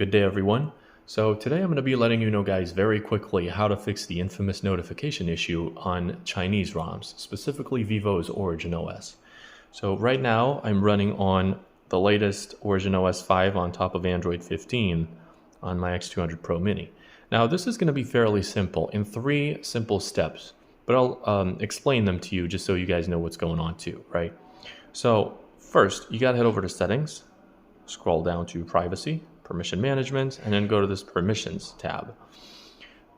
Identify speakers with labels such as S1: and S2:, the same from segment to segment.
S1: Good day, everyone. So today I'm going to be letting you know, guys, very quickly how to fix the infamous notification issue on Chinese ROMs, specifically Vivo's Origin OS. So right now I'm running on the latest Origin OS 5 on top of Android 15 on my X200 Pro Mini. Now this is going to be fairly simple in 3 simple steps, but I'll explain them to you just so you guys know what's going on too, right? So first, you got to head over to Settings, scroll down to Privacy, Permission Management, and then go to this Permissions tab.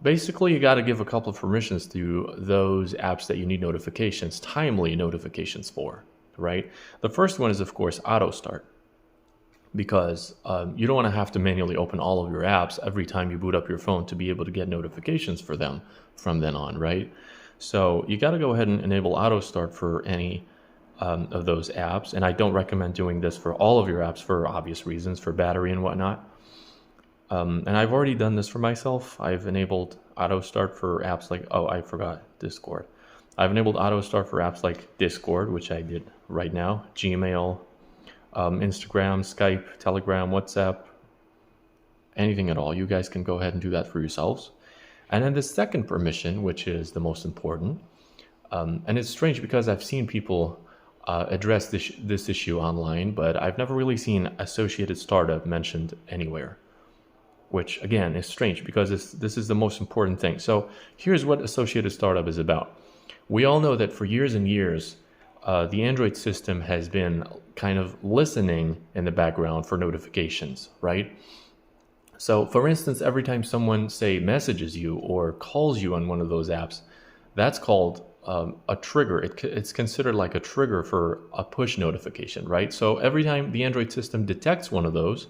S1: Basically, you got to give a couple of permissions to those apps that you need notifications, timely notifications for, right? The first one is, of course, Auto Start, because you don't want to have to manually open all of your apps every time you boot up your phone to be able to get notifications for them from then on, right? So you got to go ahead and enable Auto Start for any of those apps, and I don't recommend doing this for all of your apps for obvious reasons, for battery and whatnot. And I've already done this for myself. I've enabled auto start for apps like, oh, I forgot Discord. I've enabled auto start for apps like Discord, which I did right now, Gmail, Instagram, Skype, Telegram, WhatsApp, anything at all. You guys can go ahead and do that for yourselves. And then the second permission, which is the most important, and it's strange because I've seen people address this issue online, but I've never really seen Associated Startup mentioned anywhere, which again is strange because this is the most important thing. So here's what Associated Startup is about. We all know that for years and years, the Android system has been kind of listening in the background for notifications, right? So for instance, every time someone, say, messages you or calls you on one of those apps, that's called a trigger. It's considered like a trigger for a push notification, right? So every time the Android system detects one of those,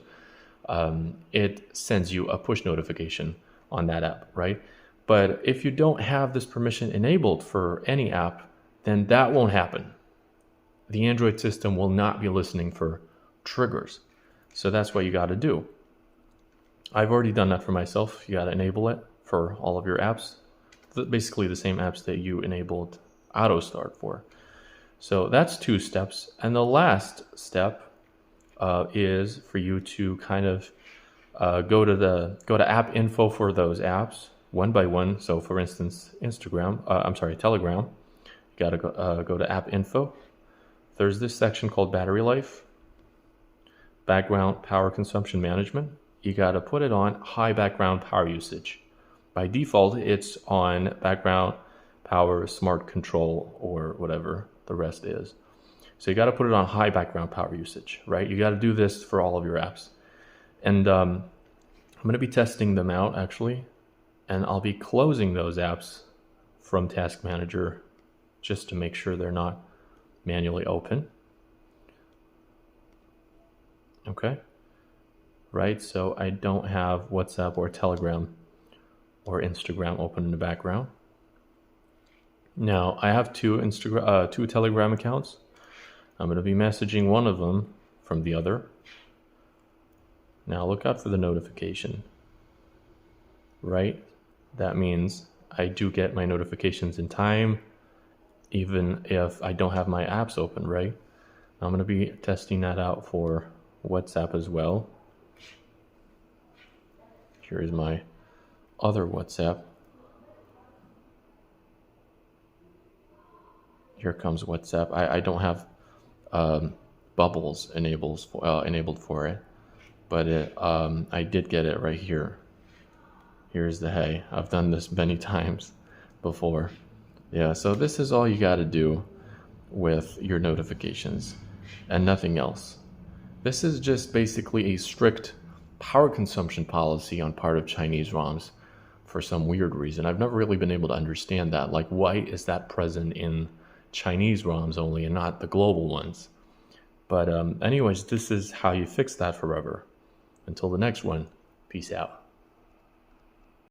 S1: it sends you a push notification on that app, right? But if you don't have this permission enabled for any app, then that won't happen. The Android system will not be listening for triggers. So that's what you got to do. I've already done that for myself. You got to enable it for all of your apps. Basically the same apps that you enabled auto start for. So that's 2 steps. And the last step is for you to kind of go to app info for those apps one by one. So for instance, Telegram, you got to go to app info. There's this section called battery life, background power consumption management. You got to put it on high background power usage. By default, it's on background power smart control or whatever the rest is. So you got to put it on high background power usage, right? You got to do this for all of your apps. And I'm going to be testing them out actually, and I'll be closing those apps from Task Manager just to make sure they're not manually open. Okay, right? So I don't have WhatsApp or Telegram or Instagram open in the background. Now I have 2 Telegram accounts. I'm going to be messaging one of them from the other. Now look out for the notification, right? That means I do get my notifications in time, even if I don't have my apps open, right? I'm going to be testing that out for WhatsApp as well. Here is my other WhatsApp. Here comes WhatsApp. I don't have bubbles enabled for it, but I did get it right here. Here's the hey. I've done this many times before. Yeah, so this is all you got to do with your notifications and nothing else. This is just basically a strict power consumption policy on part of Chinese ROMs for some weird reason. I've never really been able to understand that. Like, why is that present in Chinese ROMs only and not the global ones? But anyways, this is how you fix that forever. Until the next one, peace out.